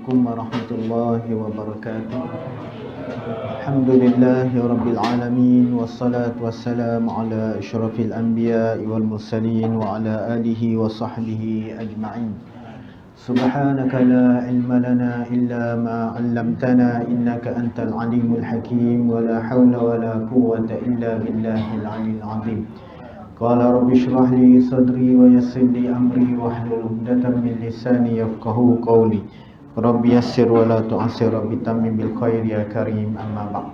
Assalamualaikum warahmatullahi wabarakatuh. Alhamdulillahi rabbil alamin, wassalatu wassalamu ala asyrafil anbiya'i wal mursalin wa ala alihi wa sahbihi ajma'in. Subhanaka la ilma lana illa ma 'allamtana innaka antal alimul hakim wa la hawla wa la quwwata illa billahil 'aliyyil 'azim. Qala rabbi shrah li sadri wa yassir li amri wahlul 'uqdatam min lisani yafqahu qawli. Rabbi yassir wa la tu'assir, rabbi tammim bil khair ya karim, amma ba'd.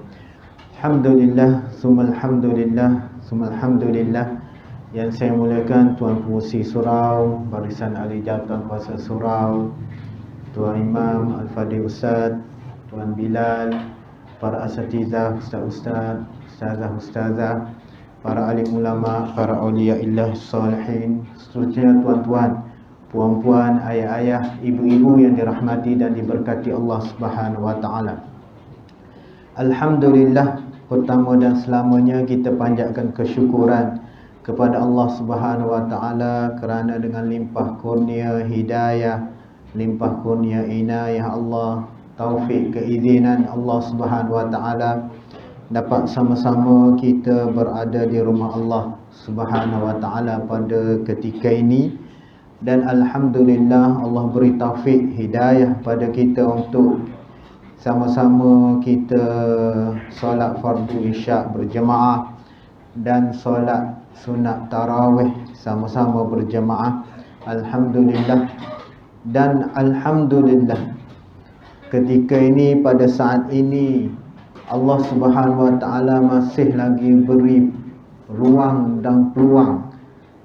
Alhamdulillah, summa alhamdulillah, summa alhamdulillah. Yang saya muliakan Tuan Pengurusi Surau, Barisan Ahli Jabatan Kuasa Surau, Tuan Imam Al-Fadhil Ustaz, Tuan Bilal, para asatizah, ustaz-ustaz, ustazah-ustazah, para alim ulama, para awliya illah salihin, seterusnya tuan-tuan, puan-puan, ayah-ayah, ibu-ibu yang dirahmati dan diberkati Allah Subhanahu wa taala. Alhamdulillah, pertama dan selamanya kita panjatkan kesyukuran kepada Allah Subhanahu wa taala kerana dengan limpah kurnia hidayah, limpah kurnia inayah Allah, taufik keizinan Allah Subhanahu wa taala, dapat sama-sama kita berada di rumah Allah Subhanahu wa taala pada ketika ini. Dan alhamdulillah Allah beri taufik hidayah pada kita untuk sama-sama kita solat fardu isyak berjemaah dan solat sunat tarawih sama-sama berjemaah. Alhamdulillah. Dan alhamdulillah ketika ini, pada saat ini, Allah Subhanahu wa taala masih lagi beri ruang dan peluang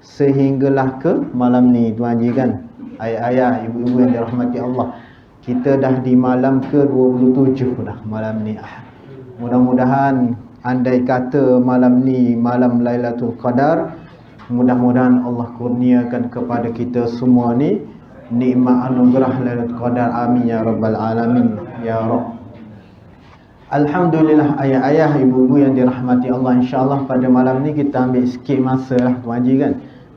sehinggalah ke malam ni, tuan haji kan, ayah-ayah, ibu-ibu yang dirahmati Allah, kita dah di malam ke-27 dah malam ni. Mudah-mudahan andai kata malam ni malam Lailatul Qadar, mudah-mudahan Allah kurniakan kepada kita semua ni nikmat anugerah Lailatul Qadar. Amin ya rabbal alamin ya rabb. Alhamdulillah ayah-ayah, ibu-ibu yang dirahmati Allah, insya-Allah pada malam ni kita ambil sikit masa lah tuan haji kan,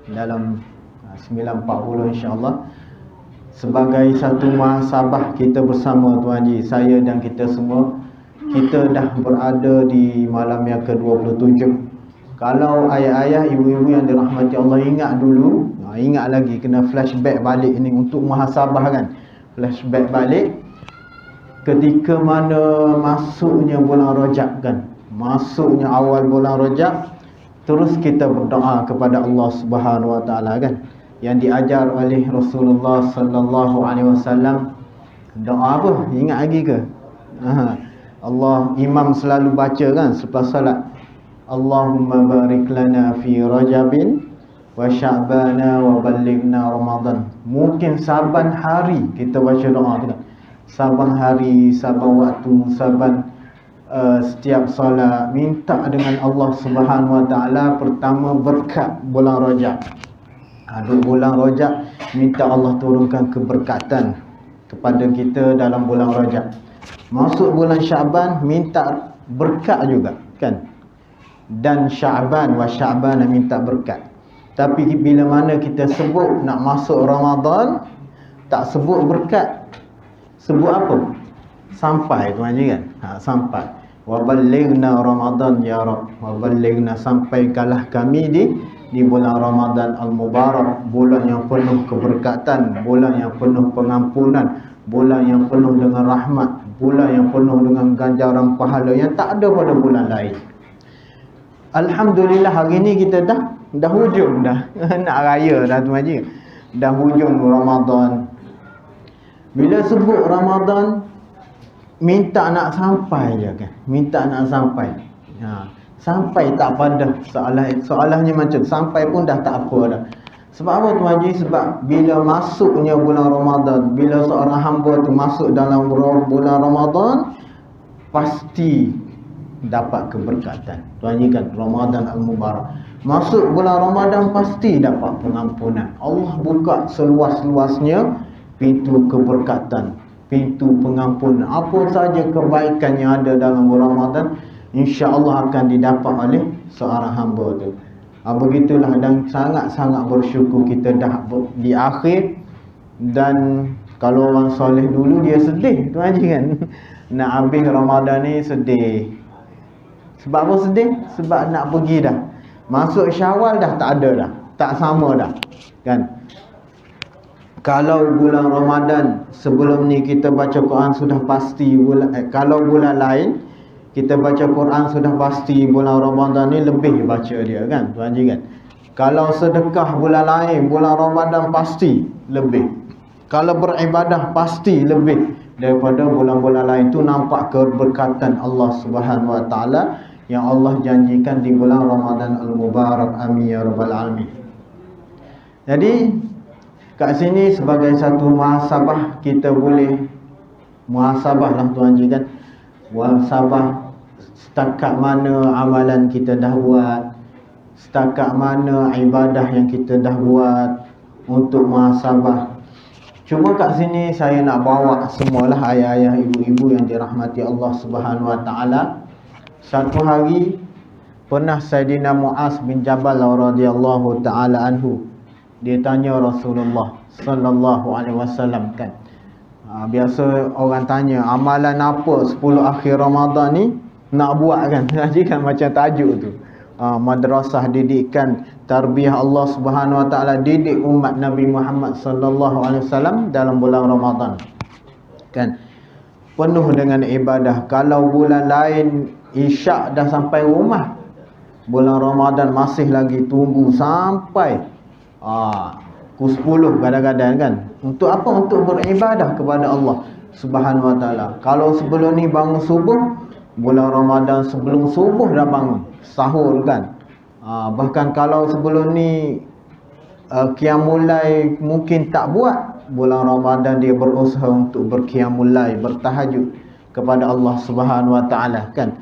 dalam 9.40 insya-Allah, sebagai satu muhasabah kita bersama tuan haji, saya dan kita semua, kita dah berada di malam yang ke-27. Kalau ayah-ayah, ibu-ibu yang dirahmati Allah ingat dulu, ingat lagi, kena flashback balik ini untuk muhasabah kan, flashback balik ketika mana masuknya bulan Rajab kan, masuknya awal bulan Rajab, terus kita berdoa kepada Allah Subhanahu wa taala kan, yang diajar oleh Rasulullah sallallahu alaihi wasallam. Doa apa? Ingat lagi ke? Allah, imam selalu baca kan selepas salat, Allahumma barik lana fi Rajabin wa Sya'bana wa ballighna Ramadan. Mungkin saban hari kita baca doa tu kan, saban hari, saban waktu, saban setiap solat, minta dengan Allah Subhanahu wa taala pertama berkat bulan Rajab. Bulan Rajab, minta Allah turunkan keberkatan kepada kita dalam bulan Rajab. Masuk bulan Sya'ban, minta berkat juga kan, dan Sya'ban wa Sya'ban, minta berkat. Tapi bila mana kita sebut nak masuk Ramadan, tak sebut berkat, sebut apa? Sampai tuan haji kan, sampai. Wa ballighna Ramadan ya Rabb, wa ballighna, sampaikanlah kami di bulan Ramadan al-Mubarak, bulan yang penuh keberkatan, bulan yang penuh pengampunan, bulan yang penuh dengan rahmat, bulan yang penuh dengan ganjaran pahala yang tak ada pada bulan lain. Alhamdulillah hari ni kita dah hujung dah nak raya dah tuan haji, dah hujung Ramadan. Bila sebut Ramadan, minta nak sampai je kan, minta nak sampai. Sampai tak pada soalannya macam sampai pun dah tak apa dah. Sebab apa tuan haji? Sebab bila masuknya bulan Ramadan, bila seorang hamba tu masuk dalam bulan Ramadan, pasti dapat keberkatan. Tuan haji kan, Ramadan al-Mubarak. Masuk bulan Ramadan pasti dapat pengampunan. Allah buka seluas-luasnya pintu keberkatan, pintu pengampunan. Apa saja kebaikan yang ada dalam bulan Ramadan, insya-Allah akan didapat oleh seorang hamba tu. Begitulah, dan sangat-sangat bersyukur kita dah di akhir. Dan Kalau orang soleh dulu dia sedih tuan haji kan. Nak habis Ramadan ni sedih. Sebab apa sedih? Sebab nak pergi dah. Masuk Syawal dah tak ada dah. Tak sama dah. Kan? Kalau bulan Ramadan sebelum ni kita baca Quran sudah pasti kalau bulan lain kita baca Quran sudah pasti bulan Ramadan ni lebih baca dia kan tuan haji kan. Kalau sedekah bulan lain, bulan Ramadan pasti lebih. Kalau beribadah pasti lebih daripada bulan-bulan lain. Tu nampak keberkatan Allah Subhanahu Wa Taala yang Allah janjikan di bulan Ramadan Al-Mubarak. Amin ya rabbal alamin. Jadi kat sini sebagai satu muhasabah kita boleh muhasabah lah tuan haji kan. Muhasabah setakat mana amalan kita dah buat, setakat mana ibadah yang kita dah buat untuk muhasabah. Cuma kat sini saya nak bawa semualah ayah-ayah, ibu-ibu yang dirahmati Allah Subhanahu Wa Taala. Satu hari pernah Sayyidina Muaz bin Jabal radhiyallahu taala anhu, dia tanya Rasulullah sallallahu alaihi wasallam kan. Biasa orang tanya amalan apa 10 akhir Ramadan ni nak buat kan. Jadi kan macam tajuk tu. Madrasah didikan tarbiyah Allah Subhanahu Wa Taala didik umat Nabi Muhammad sallallahu alaihi wasallam dalam bulan Ramadan. Kan? Penuh dengan ibadah. Kalau bulan lain Isyak dah sampai rumah, bulan Ramadan masih lagi tunggu sampai pukul 10 kadang-kadang kan. Untuk apa? Untuk beribadah kepada Allah Subhanahu Wa Taala. Kalau sebelum ni bangun subuh, bulan Ramadan sebelum subuh dah bangun sahur kan. Bahkan kalau sebelum ni qiyamul lail mungkin tak buat, bulan Ramadan dia berusaha untuk berqiyamul lail, bertahajud kepada Allah Subhanahu Wa Taala kan.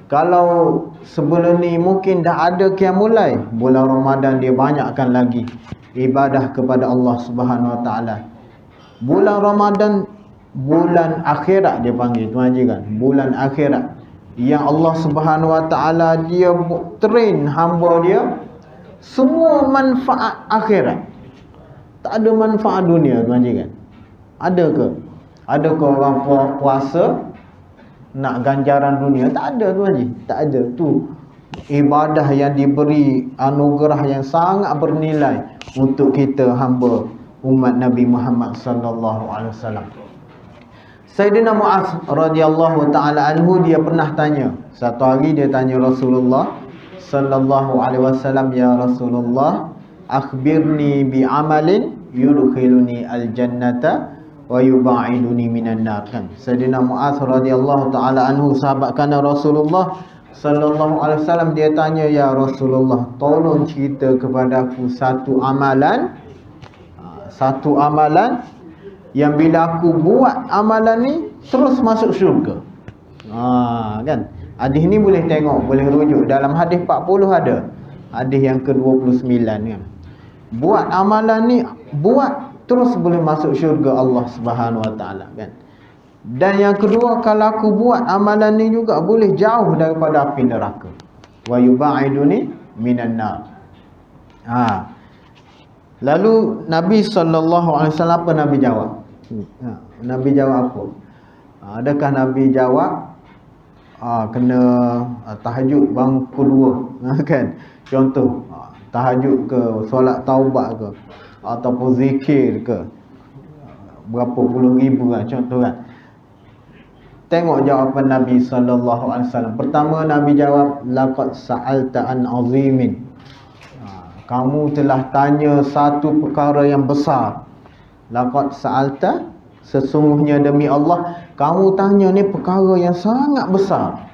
Kalau sebelum ni mungkin dah ada qiyamul lail, bulan Ramadan dia banyakkan lagi ibadah kepada Allah Subhanahu Wa Taala. Bulan Ramadan bulan akhirat dia panggil tuan haji kan. Bulan akhirat yang Allah Subhanahu Wa Taala dia train hamba dia semua manfaat akhirat. Tak ada manfaat dunia tuan haji kan. Ada ke? Ada ke orang puasa nak ganjaran dunia? Tak ada tuan haji. Tak ada. Tu ibadah yang diberi anugerah yang sangat bernilai untuk kita hamba umat Nabi Muhammad sallallahu alaihi wasallam. Sayyidina Muaz radhiyallahu taala anhu dia pernah tanya. Satu hari dia tanya Rasulullah sallallahu alaihi wasallam, ya Rasulullah, akhbirni bi amalin yudkhiluni al-jannata wa yub'iduni minan nar. Kan Sayyidina Muaz radhiyallahu taala anhu sahabat kana Rasulullah sallallahu alaihi wasallam, dia tanya, ya Rasulullah, tolong cerita kepadaku satu amalan yang bila aku buat amalan ni terus masuk syurga. Kan hadis ni boleh tengok, boleh rujuk dalam hadis 40 ada. Hadis yang ke-29 kan. Buat amalan ni, buat terus boleh masuk syurga Allah Subhanahu Wa Taala kan. Dan yang kedua, kalau aku buat amalan ni juga boleh jauh daripada api neraka. Wa yub'iduni minan nar. Lalu Nabi sallallahu alaihi wasallam apa Nabi jawab? Nabi jawab apa? Adakah Nabi jawab kena tahajud bangun pukul 2 kan? Contoh tahajud ke, solat taubat ke, ataupun zikir ke, berapa puluh ribu kan, contoh kan. Tengok jawapan Nabi sallallahu alaihi wasallam. Pertama Nabi jawab, laqad sa'alta an azimin. Kamu telah tanya satu perkara yang besar. Laqad sa'alta, sesungguhnya demi Allah kamu tanya ni perkara yang sangat besar.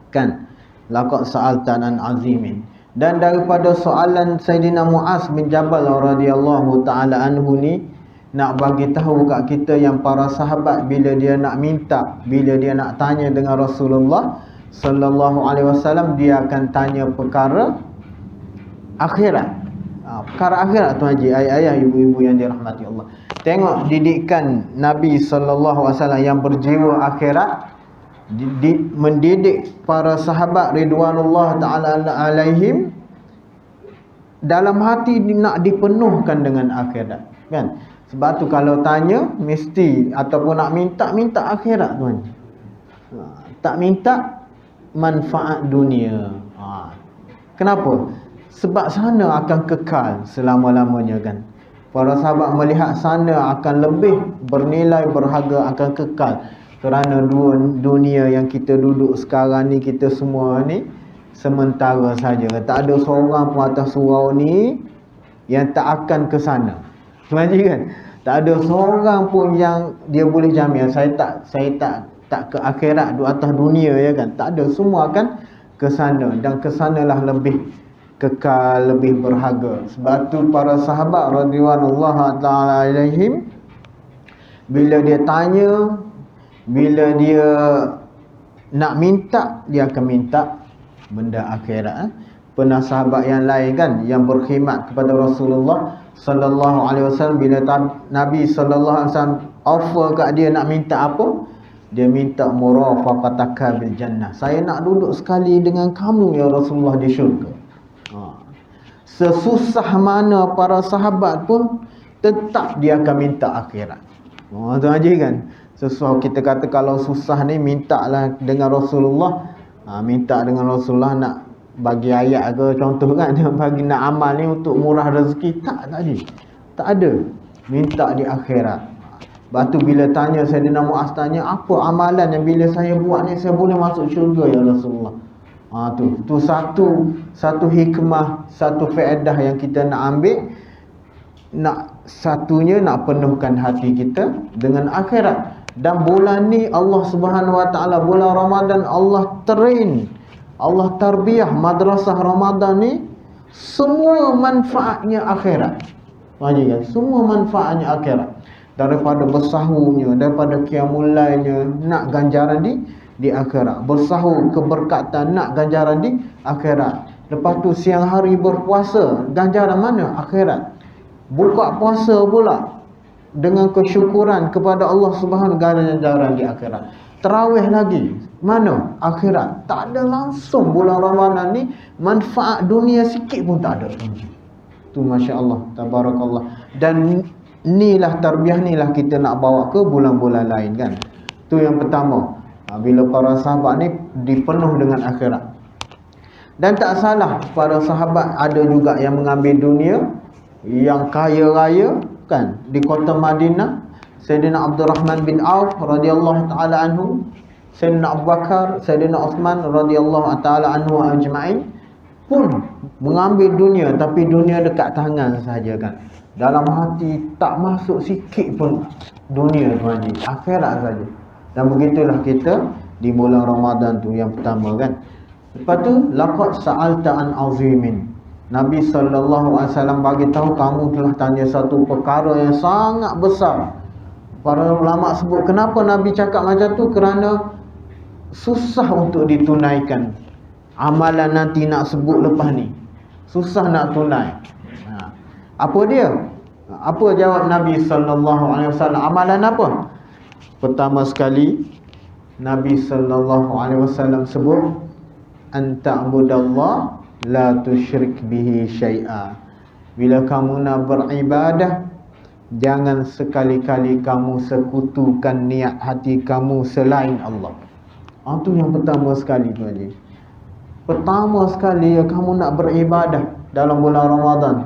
Kan? Laqad sa'alta an azimin. Dan daripada soalan Sayyidina Muaz bin Jabal radhiyallahu taala anhu ni, nak bagi tahu kat kita yang para sahabat bila dia nak minta, bila dia nak tanya dengan Rasulullah sallallahu alaihi wasallam, dia akan tanya perkara akhirat. Perkara akhirat tuan haji, ayah-ayah, ibu-ibu yang dirahmati Allah. Tengok didikan Nabi sallallahu alaihi wasallam yang berjiwa akhirat, mendidik para sahabat ridwanullah taala alaihim dalam hati nak dipenuhkan dengan akhirat kan. Sebab tu kalau tanya mesti ataupun nak minta akhirat tuan. Tak minta manfaat dunia. Kenapa? Sebab sana akan kekal selama-lamanya kan. Para sahabat melihat sana akan lebih bernilai, berharga, akan kekal. Kerana dunia yang kita duduk sekarang ni, kita semua ni sementara saja. Tak ada seorang pun atas surau ni yang tak akan ke sana. Macam kan? Tak ada seorang pun yang dia boleh jamin saya tak ke akhirat, duduk atas dunia ya kan. Tak ada, semua akan ke sana, dan ke sanalah lebih kekal, lebih berharga. Sebab tu para sahabat radhiyallahu ta'ala alaihim, bila dia tanya, bila dia nak minta, dia akan minta benda akhirat. Pernah sahabat yang lain kan, yang berkhidmat kepada Rasulullah sallallahu alaihi wasallam, bila Nabi sallallahu alaihi wasallam offer kat dia nak minta apa, dia minta murafaqataka bil jannah. Saya nak duduk sekali dengan kamu ya Rasulullah di syurga. Sesusah mana para sahabat pun tetap dia akan minta akhirat. Tu aja kan. Sesuatu kita kata kalau susah ni mintalah dengan Rasulullah. Minta dengan Rasulullah nak bagi ayat ke contoh kan, bagi nak amal ni untuk murah rezeki, tak tadi. Tak ada. Minta di akhirat. Lepas tu bila tanya Sayyidina Muaz, tanya apa amalan yang bila saya buat ni saya boleh masuk syurga ya Rasulullah. Tu satu hikmah, satu faedah yang kita nak ambil. Satunya nak penuhkan hati kita dengan akhirat. Dan bulan ni Allah Subhanahu Wa Taala, bulan Ramadan, Allah train, Allah tarbiyah madrasah Ramadan ni, semua manfaatnya akhirat. Kan? Semua manfaatnya akhirat. Daripada bersahurnya, daripada qiyamul lailnya, nak ganjaran di akhirat. Bersahur keberkatan, nak ganjaran di akhirat. Lepas tu siang hari berpuasa, ganjaran mana? Akhirat. Buka puasa pula dengan kesyukuran kepada Allah Subhanahu wa taala, ganjaran di akhirat. Tarawih lagi, mana? Akhirat. Tak ada langsung bulan Ramadan ni manfaat dunia sikit pun tak ada. Tu masya-Allah, tabarakallah. Dan inilah tarbiyah, inilah kita nak bawa ke bulan-bulan lain kan. Tu yang pertama. Bila para sahabat ni dipenuh dengan akhirat. Dan tak salah, para sahabat ada juga yang mengambil dunia, yang kaya raya kan, di kota Madinah. Sayyidina Abdurrahman bin Auf radhiyallahu taala anhu, Sayyidina Abu Bakar, Sayyidina Uthman radhiyallahu taala anhu ajma'in pun mengambil dunia, tapi dunia dekat tangan saja kan. Dalam hati tak masuk sikit pun dunia tu haji, akhirat saja. Dan begitulah kita di bulan Ramadan tu yang pertama kan. Lepas tu laqad sa'alta an azimin. Nabi sallallahu alaihi wasallam bagi tahu, kamu telah tanya satu perkara yang sangat besar. Para ulama sebut kenapa Nabi cakap macam tu, kerana susah untuk ditunaikan. Amalan nanti nak sebut lepas ni, susah nak tunai. Apa dia? Apa jawab Nabi sallallahu alaihi wasallam? Amalan apa? Pertama sekali Nabi sallallahu alaihi wasallam sebut, anta'budallah la tusyrik bihi syai'a. Bila kamu nak beribadah, jangan sekali-kali kamu sekutukan niat hati kamu selain Allah. Itu yang pertama sekali tu aja. Pertama sekali ya, kamu nak beribadah dalam bulan Ramadan.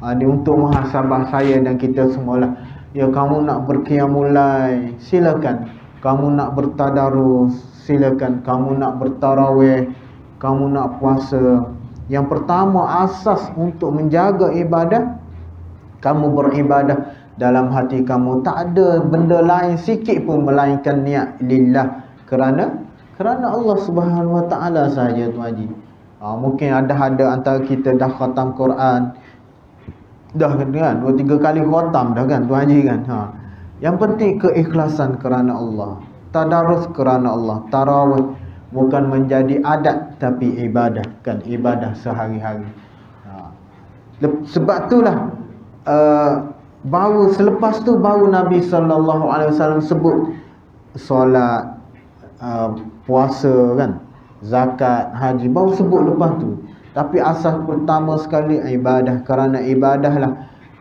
Ini untuk muhasabah saya dan kita semualah. Ya, kamu nak berqiyamul lail, silakan. Kamu nak bertadarus, silakan. Kamu nak bertarawih, kamu nak puasa. Yang pertama asas untuk menjaga ibadah, kamu beribadah dalam hati kamu, tak ada benda lain sikit pun melainkan niat lillah, kerana Allah Subhanahu wa taala saja tu haji. Mungkin ada antara kita dah khatam Quran, dah kan 2-3 kali khatam dah kan tu haji kan. Yang penting keikhlasan kerana Allah, tadarus kerana Allah, tarawih bukan menjadi adat tapi ibadah kan, ibadah sehari-hari. Sebab itulah baru selepas tu baru Nabi sallallahu alaihi wasallam sebut solat, puasa kan, zakat, haji, baru sebut lepas tu. Tapi asas pertama sekali ibadah, kerana ibadah lah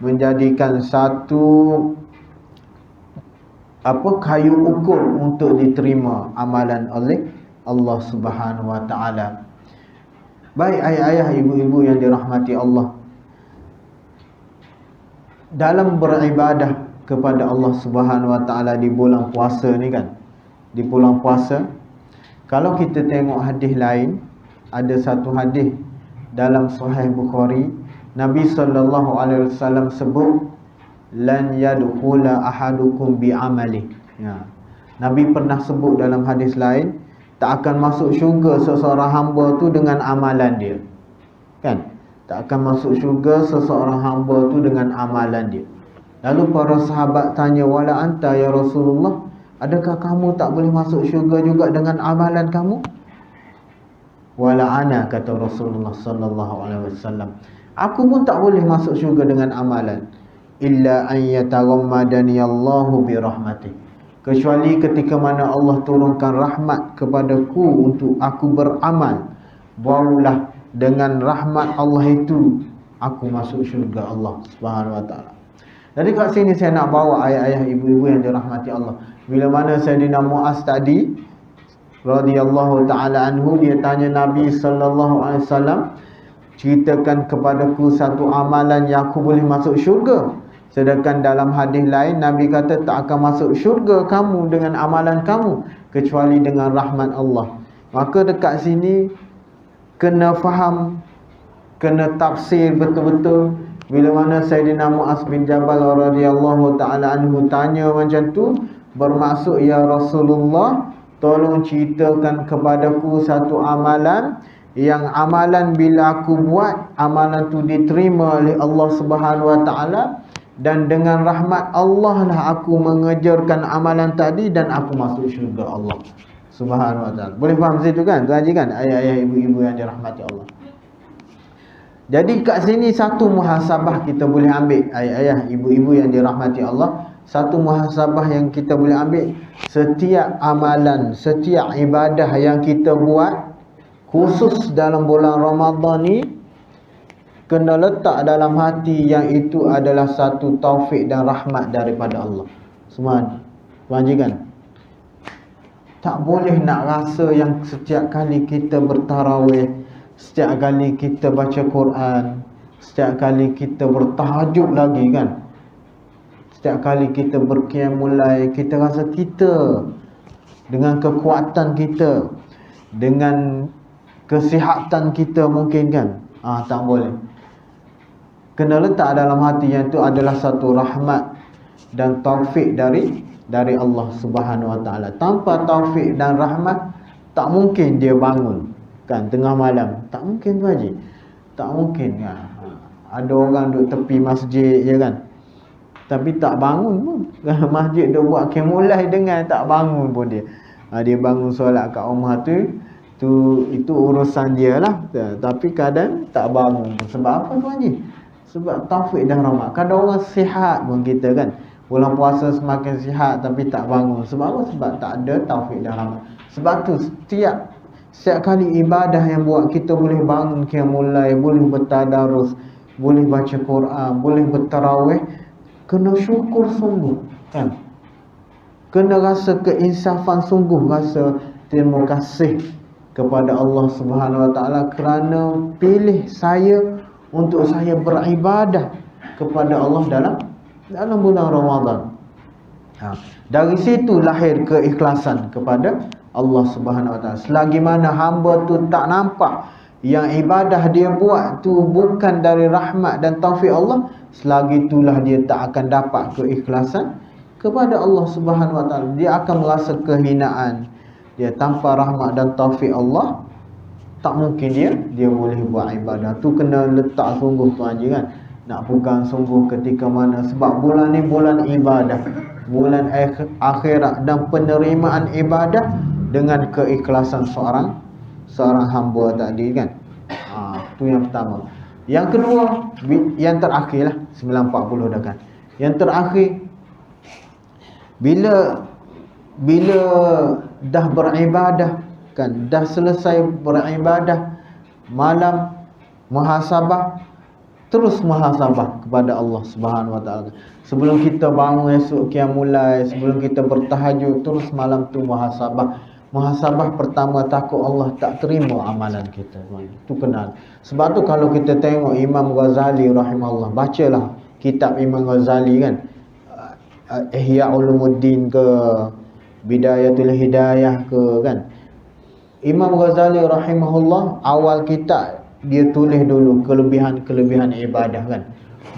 menjadikan satu kayu ukur untuk diterima amalan oleh Allah Subhanahu wa taala. Baik ayah-ayah, ibu-ibu yang dirahmati Allah, dalam beribadah kepada Allah Subhanahu wa taala di bulan puasa ni kan, di bulan puasa, kalau kita tengok hadis lain, ada satu hadis dalam Sahih Bukhari, Nabi sallallahu alaihi wasallam sebut lan yadkhula ahadukum bi amali. Ya. Nabi pernah sebut dalam hadis lain, tak akan masuk syurga seseorang hamba tu dengan amalan dia. Kan? Tak akan masuk syurga seseorang hamba tu dengan amalan dia. Lalu para sahabat tanya, wala anta ya Rasulullah, adakah kamu tak boleh masuk syurga juga dengan amalan kamu? Wala ana, kata Rasulullah sallallahu alaihi wasallam, aku pun tak boleh masuk syurga dengan amalan, illa an yataghammadani Allahu bi rahmatih, kecuali ketika mana Allah turunkan rahmat kepadaku untuk aku beramal, barulah dengan rahmat Allah itu aku masuk syurga Allah Subhanahu wa taala. Jadi kat sini saya nak bawa ayah-ayah, ibu-ibu yang dirahmati Allah. Bila mana Sayyidina Muaz tadi radhiyallahu taala anhu, dia tanya Nabi sallallahu alaihi wasallam, ceritakan kepadaku satu amalan yang aku boleh masuk syurga. Sedangkan dalam hadis lain Nabi kata tak akan masuk syurga kamu dengan amalan kamu kecuali dengan rahmat Allah. Maka dekat sini kena faham, kena tafsir betul-betul. Bila mana Sayyidina Muaz bin Jabal radhiyallahu taala anhu tanya macam tu, bermaksud, ya Rasulullah, tolong ceritakan kepadaku satu amalan yang amalan bila aku buat, amalan tu diterima oleh Allah Subhanahu wa taala, dan dengan rahmat Allah lah aku mengejarkan amalan tadi dan aku masuk syurga Allah Subhanahu wa taala. Boleh faham situ kan? Tuan haji kan? Ayah-ayah, ibu-ibu yang dirahmati Allah. Jadi kat sini satu muhasabah kita boleh ambil, ayah-ayah, ibu-ibu yang dirahmati Allah. Satu muhasabah yang kita boleh ambil, setiap amalan, setiap ibadah yang kita buat, khusus dalam bulan Ramadan ni, kena letak dalam hati yang itu adalah satu taufik dan rahmat daripada Allah. Semua tuan kan? Tak boleh nak rasa yang setiap kali kita bertarawih, setiap kali kita baca Quran, setiap kali kita bertahajud lagi kan, setiap kali kita berqiyamul lail, kita rasa kita dengan kekuatan kita, dengan kesihatan kita mungkin kan, tak boleh. Kena letak dalam hati yang itu adalah satu rahmat dan taufik dari Allah Subhanahu wa taala. Tanpa taufik dan rahmat, tak mungkin dia bangun kan tengah malam. Tak mungkin tu haji. Tak mungkin kan. Ada orang duduk tepi masjid je kan, tapi tak bangun pun. Masjid dia buat mulai dengan tak bangun pun dia. Dia bangun solat kat rumah tu itu urusan dia lah. Tapi kadang tak bangun. Sebab apa tu haji? Sebab taufik dan rahmat. Kadang orang sihat pun kita kan, bulan puasa semakin sihat tapi tak bangun. Sebab apa? Sebab tak ada taufik dan rahmat. Sebab tu setiap kali ibadah yang buat, kita boleh bangun qiyamul lail, boleh bertadarus, boleh baca Quran, boleh bertarawih, kena syukur sungguh kan. Kena rasa keinsafan sungguh, rasa terima kasih kepada Allah Subhanahu wa taala kerana pilih saya untuk saya beribadah kepada Allah dalam bulan Ramadan. Dari situ lahir keikhlasan kepada Allah Subhanahu wa taala. Selagi mana hamba tu tak nampak yang ibadah dia buat tu bukan dari rahmat dan taufik Allah, selagi itulah dia tak akan dapat keikhlasan kepada Allah Subhanahu wa taala. Dia akan merasa kehinaan. Dia tanpa rahmat dan taufik Allah, tak mungkin dia boleh buat ibadah. Tu kena letak sungguh tu aja kan. Nak pegang sungguh ketika mana, sebab bulan ni bulan ibadah, bulan akhirat dan penerimaan ibadah dengan keikhlasan seorang hamba tadi kan. Tu yang pertama. Yang kedua, yang terakhir lah, 9.40 dah kan. Yang terakhir, bila dah beribadah kan, dah selesai beribadah malam muhasabah, terus muhasabah kepada Allah Subhanahu Wa Taala. Sebelum kita bangun esok qiyamul, sebelum kita bertahajud, terus malam tu muhasabah. Muhasabah pertama, takut Allah tak terima amalan kita. Itu kenal. Sebab tu kalau kita tengok Imam Ghazali rahimahullah, bacalah kitab Imam Ghazali kan, Ihya Ulumuddin ke, Bidayatul Hidayah ke kan. Imam Ghazali rahimahullah awal kitab dia tulis dulu kelebihan-kelebihan ibadah kan.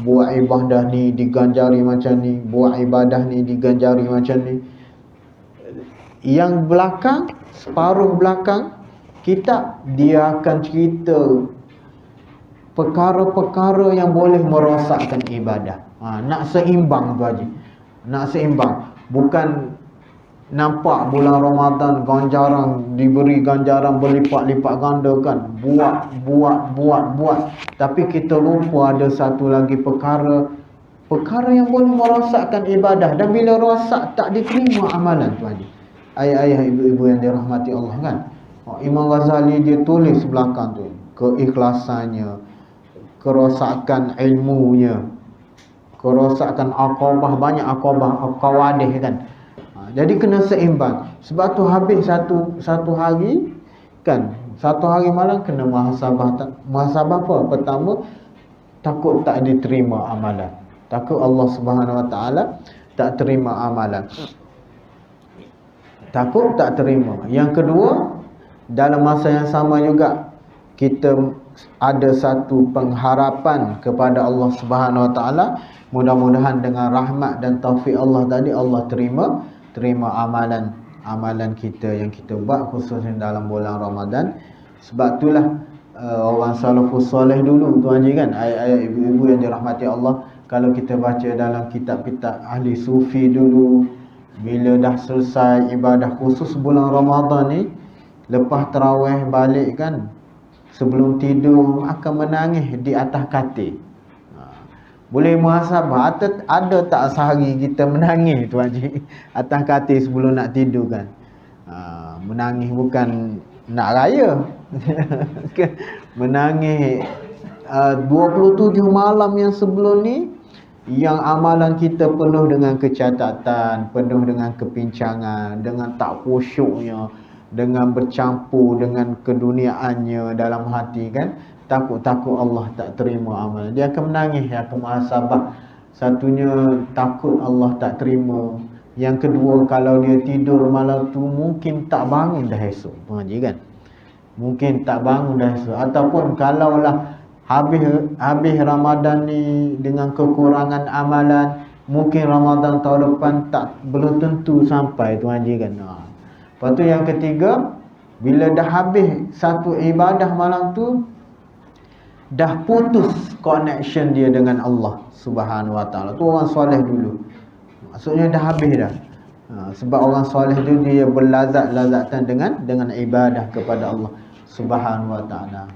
Buat ibadah ni diganjari macam ni, buat ibadah ni diganjari macam ni. Yang belakang, separuh belakang kitab, dia akan cerita perkara-perkara yang boleh merosakkan ibadah. Nak seimbang tu Haji. Nak seimbang. Bukan nampak bulan Ramadan ganjaran, diberi ganjaran berlipat-lipat ganda kan. Buat. Tapi kita lupa ada satu lagi perkara yang boleh merosakkan ibadah. Dan bila rosak, tak diterima amalan tu Haji. Ayah-ayah, ibu-ibu yang dirahmati Allah kan. Imam Ghazali dia tulis belakang tu keikhlasannya, kerosakan ilmunya, kerosakan aqabah, banyak aqabah, qawadih kan. Jadi kena seimbang. Sebab tu habis satu hari kan, satu hari malam kena muhasabah. Muhasabah apa? Pertama, takut tak diterima amalan. Takut Allah Subhanahu Wa Taala tak terima amalan. Takut tak terima. Yang kedua, dalam masa yang sama juga kita ada satu pengharapan kepada Allah Subhanahu Wa Taala. Mudah-mudahan dengan rahmat dan taufik Allah tadi, Allah terima amalan kita yang kita buat, khususnya dalam bulan Ramadan. Sebab itulah orang salafus soleh dulu tu Haji kan, ayah ibu-ibu yang dirahmati Allah, kalau kita baca dalam kitab-kitab ahli sufi dulu, bila dah selesai ibadah khusus bulan Ramadan ni, lepas tarawih balik kan, sebelum tidur akan menangis di atas katil. Boleh muhasabah, ada tak sehari kita menangis tu Haji atas katil sebelum nak tidur kan. Menangis bukan nak raya. Menangis 27 malam yang sebelum ni, yang amalan kita penuh dengan kecacatan, penuh dengan kepincangan, dengan tak khusyuknya, dengan bercampur dengan keduniaannya dalam hati kan. Takut Allah tak terima amalan. Dia akan menangis, dia akan muhasabah. Satunya takut Allah tak terima. Yang kedua, kalau dia tidur malam tu mungkin tak bangun dah esok. Tuan Haji kan. Mungkin tak bangun dah esok. Ataupun kalaulah habis Ramadan ni dengan kekurangan amalan, mungkin Ramadan tahun depan belum tentu sampai Tuan Haji kan. Lepas tu yang ketiga, bila dah habis satu ibadah malam tu, dah putus connection dia dengan Allah Subhanahu Wa Taala. Tu orang soleh dulu. Maksudnya dah habis dah. Sebab orang soleh tu dia berlazat-lazatan dengan ibadah kepada Allah Subhanahu Wa Taala.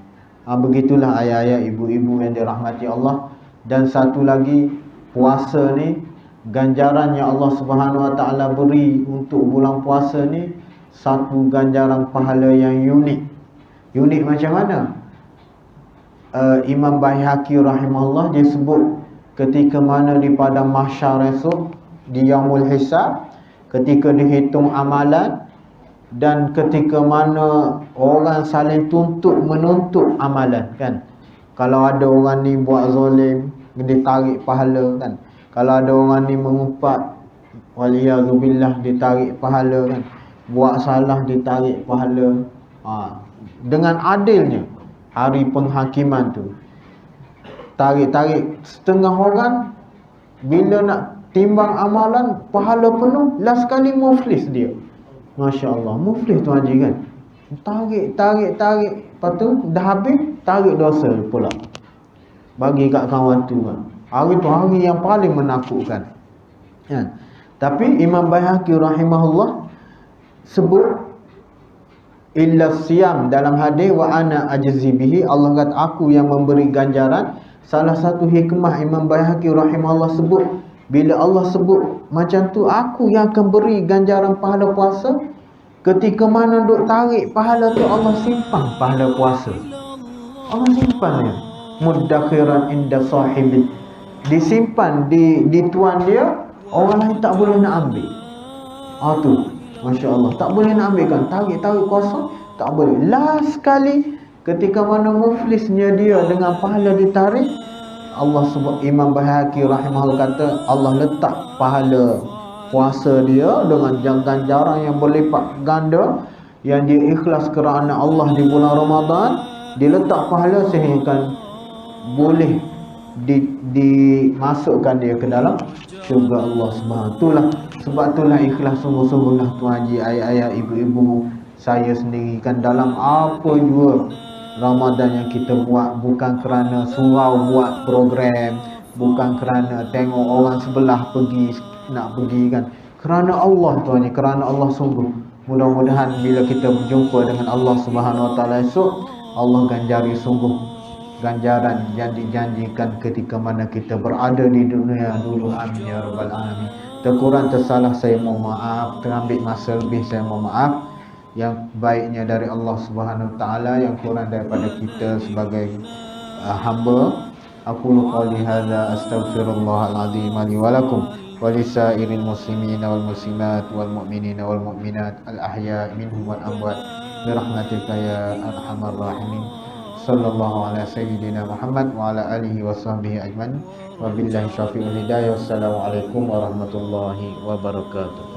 Begitulah ayah-ayah, ibu-ibu yang dirahmati Allah. Dan satu lagi, puasa ni, ganjaran yang Allah Subhanahu Wa Taala beri untuk bulan puasa ni, satu ganjaran pahala yang unik. Unik macam mana? Imam Baihaqi rahimahullah dia sebut ketika mana di padang mahsyar esok, di yaumul hisab, ketika dihitung amalan, dan ketika mana orang saling menuntut amalan kan. Kalau ada orang ni buat zalim, ditarik pahala kan. Kalau ada orang ni mengumpat, waliyazubillah, ditarik pahala kan. Buat salah, ditarik pahala. Dengan adilnya hari penghakiman tu, tarik setengah orang, bila nak timbang amalan pahala penuh, last kali muflis dia. Masya Allah, muflis Tuan Haji kan. Tarik, lepas tu dah habis, tarik dosa pula, bagi kat kawan tu kan. Hari tu hari yang paling menakutkan kan. Tapi Imam Baihaqi rahimahullah sebut illa siyam dalam hadis, wa ana ajzi bihi, Allah kata aku yang memberi ganjaran. Salah satu hikmah Imam Baihaqi rahimahullah sebut, bila Allah sebut macam tu, aku yang akan beri ganjaran pahala puasa, ketika mana duk tarik pahala tu, Allah simpan pahala puasa. Allah simpan dia. muddakhiran inda sahibi, disimpan di tuan dia, orang lain tak boleh nak ambil. Tu Masya Allah, tak boleh nak ambil kan, tarik kosong, tak boleh. Last sekali ketika mana muflisnya dia dengan pahala ditarik, Imam Baihaqi rahimahullah kata Allah letak pahala puasa dia dengan ganjaran yang berlipat ganda, yang dia ikhlas kerana Allah di bulan Ramadan, dia letak pahala sehingga boleh dimasukkan dia ke dalam syurga Allah Subhanahu. Sebab itulah ikhlas sungguh-sungguhlah tuan haji, ayah-ayah, ibu-ibu, saya sendiri kan, dalam apa jua Ramadan yang kita buat, bukan kerana surau buat program, bukan kerana tengok orang sebelah nak pergi kan, kerana Allah tuan ni, kerana Allah sungguh. Mudah-mudahan bila kita berjumpa dengan Allah Subhanahu Wa Taala esok, Allah ganjari sungguh ganjaran yang dijanjikan ketika mana kita berada di dunia dulu. Amin ya rabbal alamin. Terkurang tersalah saya mohon maaf, terambil masa lebih saya mohon maaf. Yang baiknya dari Allah Subhanahu Wa Taala, yang kurang daripada kita sebagai hamba. Aqulu qawli hadza astaghfirullahal azim li wa lakum wa lisairil muslimin wal muslimat wal mu'minin wal mu'minat al ahya minhum wal amwat bi rahmatika ya arhamar rahimin. Sallallahu ala sayyidina Muhammad wa ala alihi wa sahbihi ajmain. Wabillahi syaufiqul hidayah. Wassalamualaikum warahmatullahi wabarakatuh.